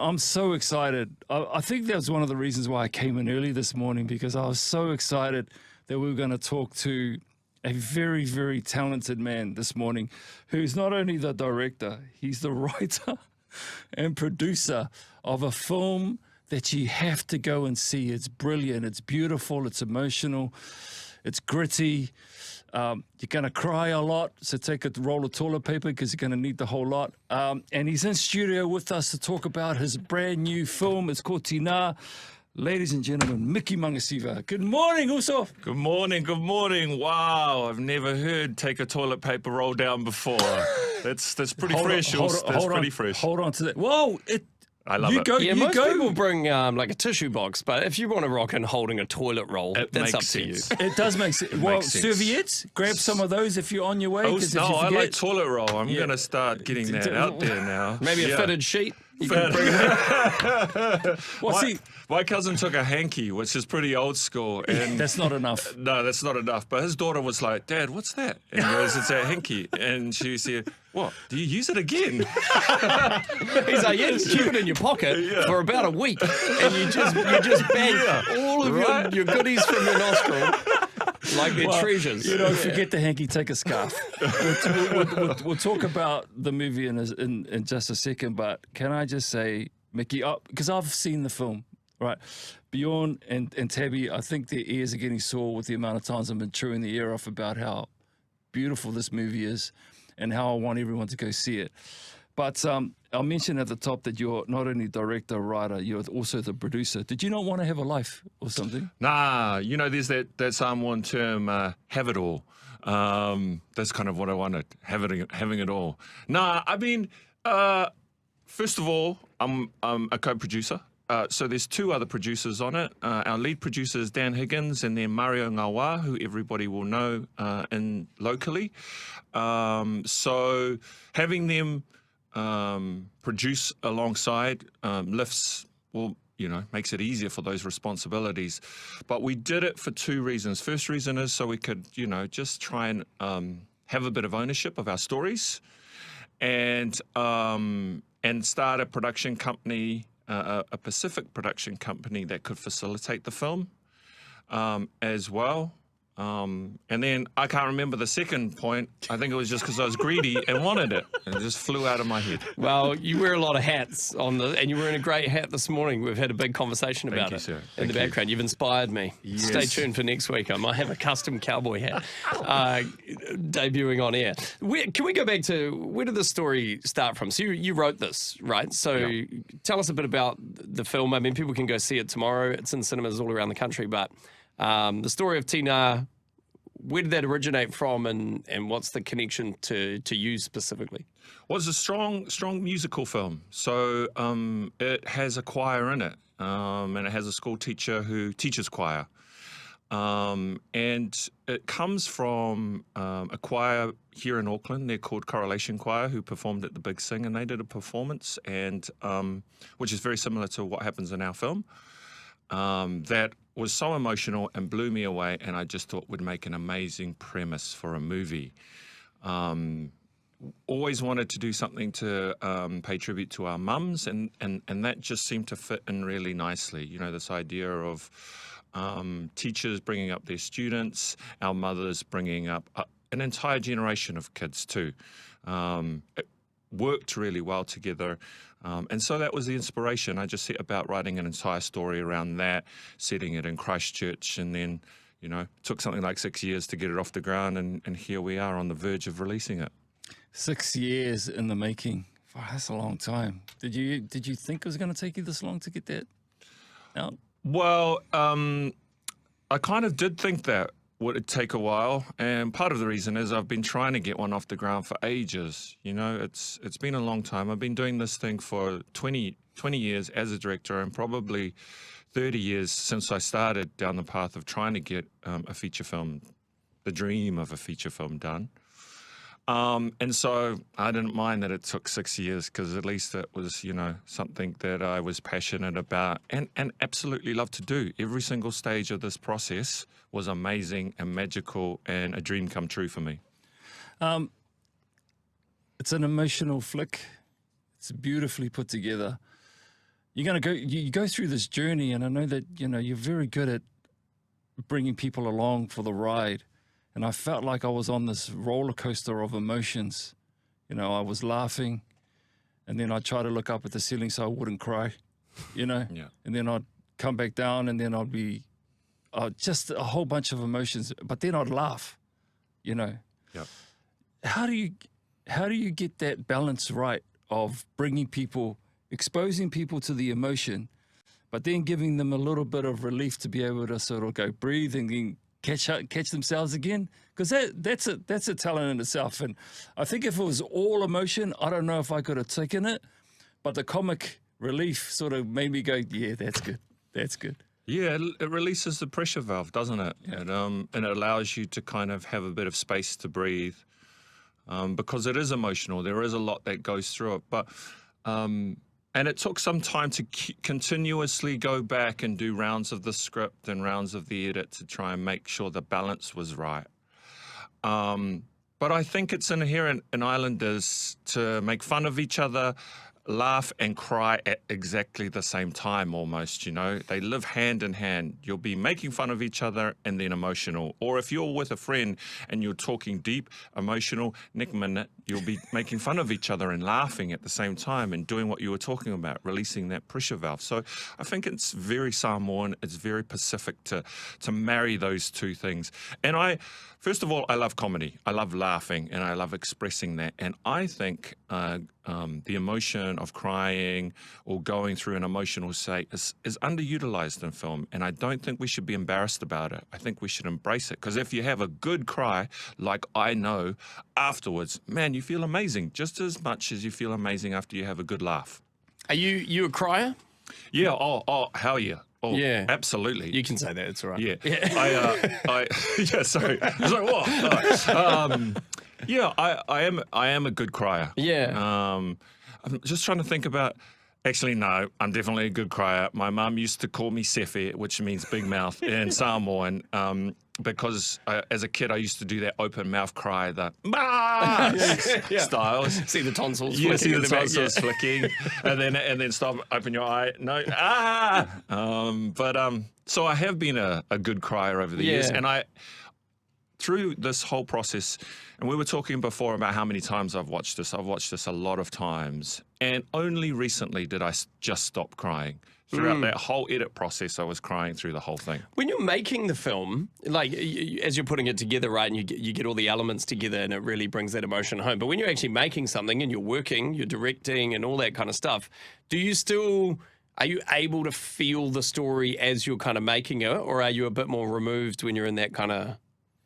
I'm so excited. I think that was one of the reasons why I came in early this morning, because I was so excited that we were going to talk to a very, very talented man this morning who's not only the director, he's the writer and producer of a film that you have to go and see. It's brilliant. It's beautiful. It's emotional. It's gritty. You're going to cry a lot, so take a roll of toilet paper because you're going to need the whole lot. And he's in studio with us to talk about his brand new film. It's called Tina. Ladies and gentlemen, Miki Magasiva. Good morning, Uso. Good morning, good morning. Wow, I've never heard take a toilet paper roll down before. That's pretty fresh. That's pretty fresh. Hold on to that. Whoa, I love it. Most people bring like a tissue box, but if you want to rock in holding a toilet roll, that's up to you. It does make sense. Well, serviettes, grab some of those if you're on your way. Oh, no, I like toilet roll. I'm going to start getting that out there now. Maybe a fitted sheet. My cousin took a hanky, which is pretty old school. And that's not enough. No, that's not enough. But his daughter was like, "Dad, what's that?" And he goes, "It's a hanky." And she said, "What? Do you use it again?" He's like, "Yeah, just keep it in your pocket for about a week, and you just bang all of your goodies from your nostril. Like they're treasures." You don't forget the hanky, take a scarf. We'll talk about the movie in just a second, but can I just say, Miki, because I've seen the film, right? Bjorn and Tabby, I think their ears are getting sore with the amount of times I've been chewing the ear off about how beautiful this movie is and how I want everyone to go see it. But I'll mention at the top that you're not only director, writer, you're also the producer. Did you not want to have a life or something? Nah, there's that Samoan term, have it all. That's kind of what I wanted, having it all. Nah, I mean, first of all, I'm a co-producer. So there's two other producers on it. Our lead producer is Dan Higgins, and then Mario Ngawa, who everybody will know locally. So having them produce alongside lifts, makes it easier for those responsibilities. But we did it for two reasons. First reason is so we could, just try and have a bit of ownership of our stories, and start a production company, a Pacific production company that could facilitate the film as well. And then I can't remember the second point. I think it was just because I was greedy and wanted it, and it just flew out of my head. Well, you wear a lot of hats and you're wearing a great hat this morning. We've had a big conversation about it in the background. You've inspired me. Yes. Stay tuned for next week. I might have a custom cowboy hat debuting on air. Can we go back to where did the story start from? So you wrote this, right? So tell us a bit about the film. I mean, people can go see it tomorrow. It's in cinemas all around the country, but the story of Tina, where did that originate from, and what's the connection to you specifically? Well, it's a strong musical film. So it has a choir in it, and it has a school teacher who teaches choir. And it comes from a choir here in Auckland. They're called Correlation Choir, who performed at the Big Sing, and they did a performance, and which is very similar to what happens in our film. That was so emotional and blew me away, and I just thought would make an amazing premise for a movie. Always wanted to do something to pay tribute to our mums, and that just seemed to fit in really nicely. This idea of teachers bringing up their students, our mothers bringing up an entire generation of kids too. It worked really well together. And so that was the inspiration. I just set about writing an entire story around that, setting it in Christchurch, and then, took something like 6 years to get it off the ground, and here we are on the verge of releasing it. 6 years in the making. Wow, that's a long time. Did you think it was going to take you this long to get that out? Well, I kind of did think that would take a while, and part of the reason is I've been trying to get one off the ground for ages. It's been a long time. I've been doing this thing for 20 years as a director, and probably 30 years since I started down the path of trying to get a feature film, the dream of a feature film done. And so I didn't mind that it took 6 years, because at least it was, something that I was passionate about and absolutely loved to do. Every single stage of this process was amazing and magical and a dream come true for me. It's an emotional flick. It's beautifully put together. you're going to go, you go through this journey, and I know that, you're very good at bringing people along for the ride. And I felt like I was on this roller coaster of emotions. I was laughing, and then I'd try to look up at the ceiling so I wouldn't cry, Yeah. and then I'd come back down, and then I'd be just a whole bunch of emotions, but then I'd laugh, Yep. How do you get that balance right of bringing people, exposing people to the emotion, but then giving them a little bit of relief to be able to sort of go breathe and then catch themselves again? Because that's a talent in itself. And I think if it was all emotion, I don't know if I could have taken it, but the comic relief sort of made me go, yeah, that's good. That's good. Yeah, it releases the pressure valve, doesn't it? Yeah. And it allows you to kind of have a bit of space to breathe, because it is emotional. There is a lot that goes through it. But and it took some time to continuously go back and do rounds of the script and rounds of the edit to try and make sure the balance was right. But I think it's inherent in Islanders to make fun of each other, laugh and cry at exactly the same time almost, They live hand in hand. You'll be making fun of each other and then emotional. Or if you're with a friend and you're talking deep, emotional, next minute, you'll be making fun of each other and laughing at the same time and doing what you were talking about, releasing that pressure valve. So I think it's very Samoan, it's very Pacific to marry those two things. And first of all, I love comedy. I love laughing and I love expressing that. And I think the emotion of crying or going through an emotional state is underutilized in film. And I don't think we should be embarrassed about it. I think we should embrace it. Because if you have a good cry, like I know, afterwards, man, you feel amazing just as much as you feel amazing after you have a good laugh. Are you a crier? Yeah. Oh, hell yeah. Oh, Yeah. Absolutely. You can say that. It's all right. Yeah. Yeah, sorry. I was like, what? I am a good crier. Yeah. I'm just trying to think about, actually, no, I'm definitely a good crier. My mum used to call me Sefe, which means big mouth in Samoan, because as a kid, I used to do that open mouth cry, the styles. See the tonsils Yeah, flicking see in the the back, tonsils yeah. flicking, and then stop, open your eye, no, so I have been a good crier over the years, Yeah. and through this whole process, and we were talking before about how many times I've watched this a lot of times, and only recently did I just stop crying. Throughout that whole edit process, I was crying through the whole thing. When you're making the film, like as you're putting it together, right, and you get all the elements together and it really brings that emotion home. But when you're actually making something and you're working, you're directing and all that kind of stuff, are you able to feel the story as you're kind of making it, or are you a bit more removed when you're in that kind of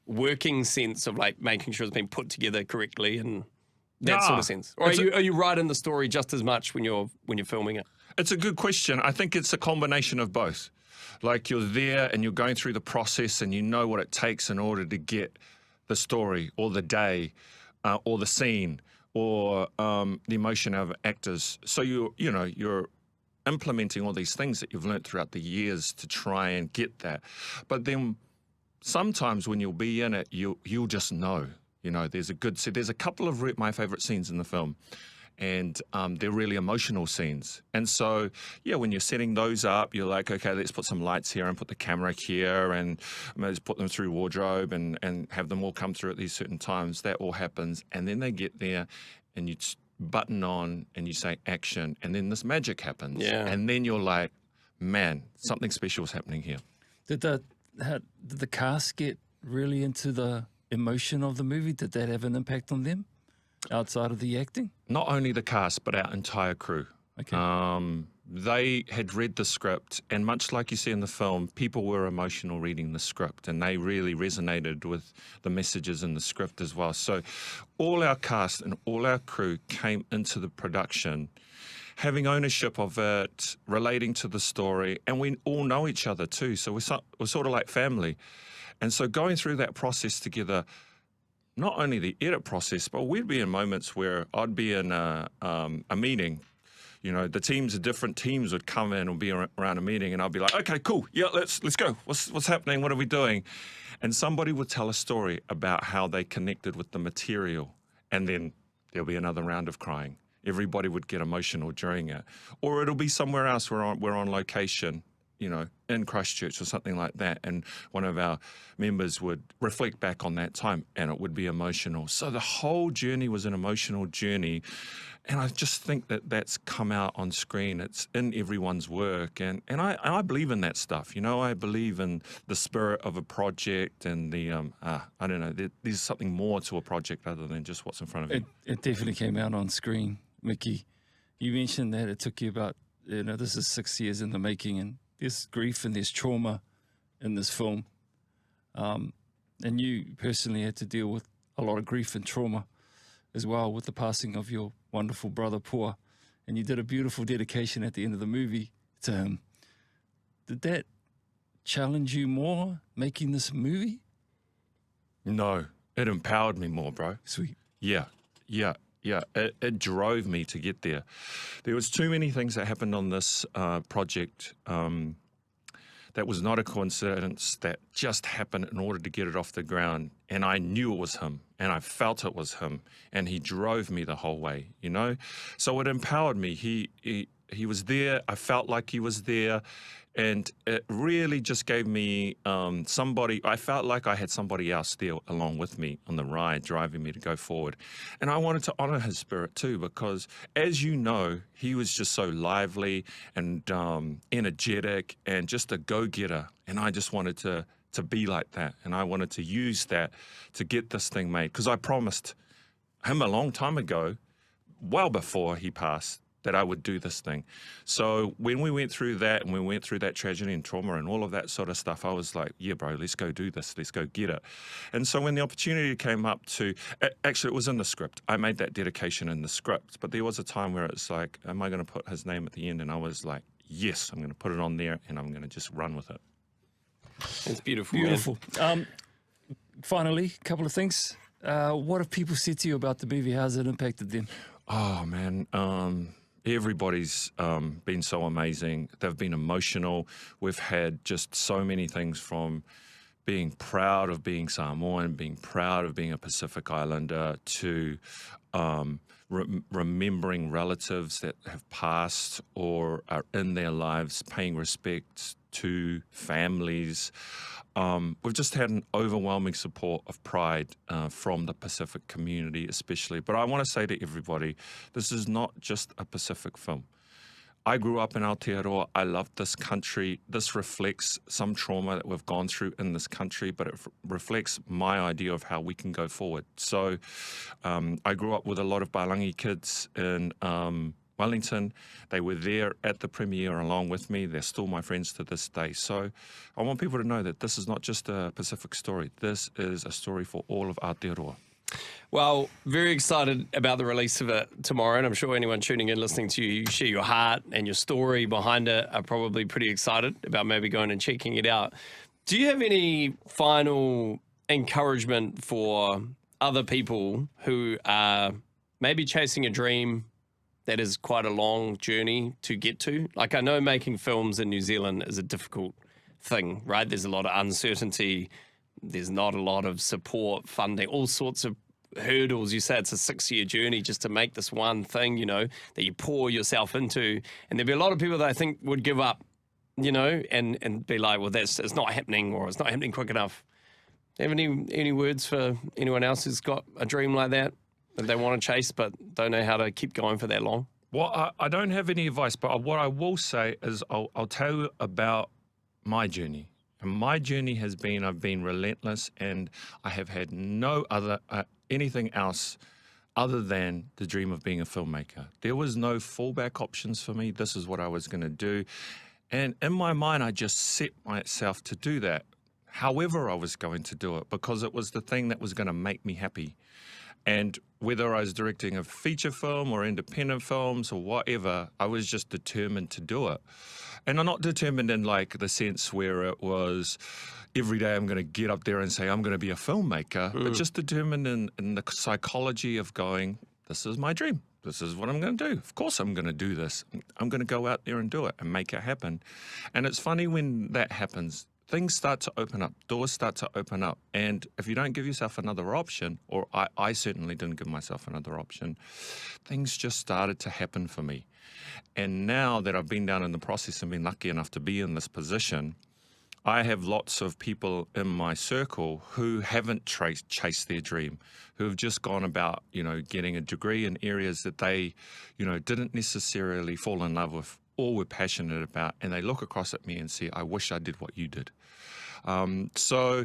working sense of like making sure it's been put together correctly and that sort of sense? Or are you right in the story just as much when you're filming it? It's a good question. I think it's a combination of both. Like you're there and you're going through the process and you know what it takes in order to get the story or the day or the scene or the emotion of actors. So you're implementing all these things that you've learned throughout the years to try and get that. But then sometimes when you'll be in it, you'll just know. There's a couple of my favorite scenes in the film. And they're really emotional scenes. And so, yeah, when you're setting those up, you're like, okay, let's put some lights here and put the camera here and let's put them through wardrobe and have them all come through at these certain times. That all happens. And then they get there and you button on and you say action. And then this magic happens. Yeah. And then you're like, man, something special is happening here. Did the cast get really into the emotion of the movie? Did that have an impact on them outside of the acting? Not only the cast, but our entire crew. Okay. They had read the script, and much like you see in the film, people were emotional reading the script, and they really resonated with the messages in the script as well. So all our cast and all our crew came into the production having ownership of it, relating to the story, and we all know each other too. So we're sort of like family. And so going through that process together, not only the edit process, but we'd be in moments where I'd be in a meeting. The different teams would come in and be around a meeting, and I'd be like, okay, cool, yeah, let's go. What's happening? What are we doing? And somebody would tell a story about how they connected with the material, and then there'll be another round of crying. everybody would get emotional during it. Or it'll be somewhere else where we're on location, you know, in Christchurch or something like that, and one of our members would reflect back on that time and it would be emotional. So the whole journey was an emotional journey, and I just think that that's come out on screen. It's in everyone's work, and I believe in that stuff, you know. I believe in the spirit of a project and the, I don't know, there's something more to a project other than just what's in front of you. It definitely came out on screen, Miki. You mentioned that it took you about, you know, this is 6 years in the making, and there's grief and there's trauma in this film. And you personally had to deal with a lot of grief and trauma as well with the passing of your wonderful brother, Pua. And you did a beautiful dedication at the end of the movie to him. Did that challenge you more making this movie? No, it empowered me more, bro. Sweet. Yeah. It drove me to get there. There was too many things that happened on this project that was not a coincidence, that just happened in order to get it off the ground. And I knew it was him, and I felt it was him, and he drove me the whole way, you know? So it empowered me. He was there. I felt like he was there. And it really just gave me I felt like I had somebody else there along with me on the ride, driving me to go forward. And I wanted to honor his spirit too, because as you know, he was just so lively and energetic and just a go-getter. And I just wanted to be like that. And I wanted to use that to get this thing made, because I promised him a long time ago, well before he passed, that I would do this thing. So when we went through that, and we went through that tragedy and trauma and all of that sort of stuff, I was like, yeah, bro, let's go do this. Let's go get it. And so when the opportunity came up actually, it was in the script. I made that dedication in the script, but there was a time where it's like, am I going to put his name at the end? And I was like, yes, I'm going to put it on there, and I'm going to just run with it. It's beautiful. Beautiful. Finally, a couple of things. What have people said to you about the movie? How's it impacted them? Oh, man. Everybody's been so amazing. They've been emotional. We've had just so many things, from being proud of being Samoan, being proud of being a Pacific Islander, to remembering relatives that have passed or are in their lives, paying respect to families. We've just had an overwhelming support of pride from the Pacific community especially. But I want to say to everybody, this is not just a Pacific film. I grew up in Aotearoa. I love this country. This reflects some trauma that we've gone through in this country, but it reflects my idea of how we can go forward. So I grew up with a lot of Bailangi kids in Wellington. They were there at the premiere along with me. They're still my friends to this day. So I want people to know that this is not just a Pacific story. This is a story for all of Aotearoa. Well, very excited about the release of it tomorrow, and I'm sure anyone tuning in, listening to you share your heart and your story behind it, are probably pretty excited about maybe going and checking it out. Do you have any final encouragement for other people who are maybe chasing a dream that is quite a long journey to get to? Like, I know making films in New Zealand is a difficult thing, right? There's a lot of uncertainty. There's not a lot of support, funding, all sorts of hurdles. You say it's a 6-year journey just to make this one thing, you know, that you pour yourself into. And there'd be a lot of people that I think would give up, you know, and be like, well, it's not happening, or it's not happening quick enough. Do you have any words for anyone else who's got a dream like that they want to chase but don't know how to keep going for that long? Well, I don't have any advice, but what I will say is I'll tell you about my journey. And my journey has been, I've been relentless, and I have had no other anything else other than the dream of being a filmmaker. There was no fallback options for me. This is what I was going to do. And in my mind, I just set myself to do that. However I was going to do it, because it was the thing that was going to make me happy. And whether I was directing a feature film or independent films or whatever, I was just determined to do it. And I'm not determined in like the sense where it was every day I'm going to get up there and say I'm going to be a filmmaker, but just determined in the psychology of going, this is my dream. This is what I'm going to do. Of course I'm going to do this. I'm going to go out there and do it and make it happen. And it's funny when that happens, things start to open up, doors start to open up. And if you don't give yourself another option, or I certainly didn't give myself another option, things just started to happen for me. And now that I've been down in the process and been lucky enough to be in this position, I have lots of people in my circle who haven't chased their dream, who have just gone about, getting a degree in areas that they, didn't necessarily fall in love with or were passionate about. And they look across at me and say, I wish I did what you did. So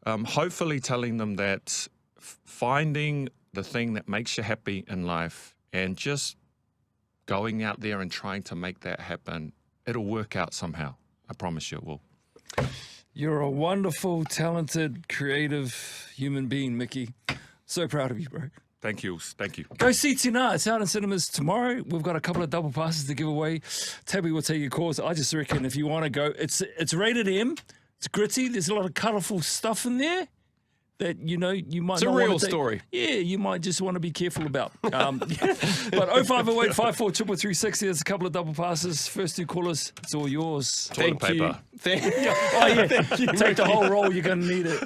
hopefully telling them that finding the thing that makes you happy in life and just going out there and trying to make that happen, it'll work out somehow. I promise you it will. You're a wonderful, talented, creative human being, Miki. So proud of you, bro. Thank you. Thank you. Go see Tina. It's out in cinemas tomorrow. We've got a couple of double passes to give away. Tabby will take your calls. I just reckon if you want to go, it's rated M. It's gritty. There's a lot of colourful stuff in there that, you might It's a not real want to story. Yeah, you might just want to be careful about. But 0508 54 336, there's a couple of double passes. First two callers, it's all yours. Toilet paper. Thank you. Oh, yeah. Take the whole roll. You're going to need it.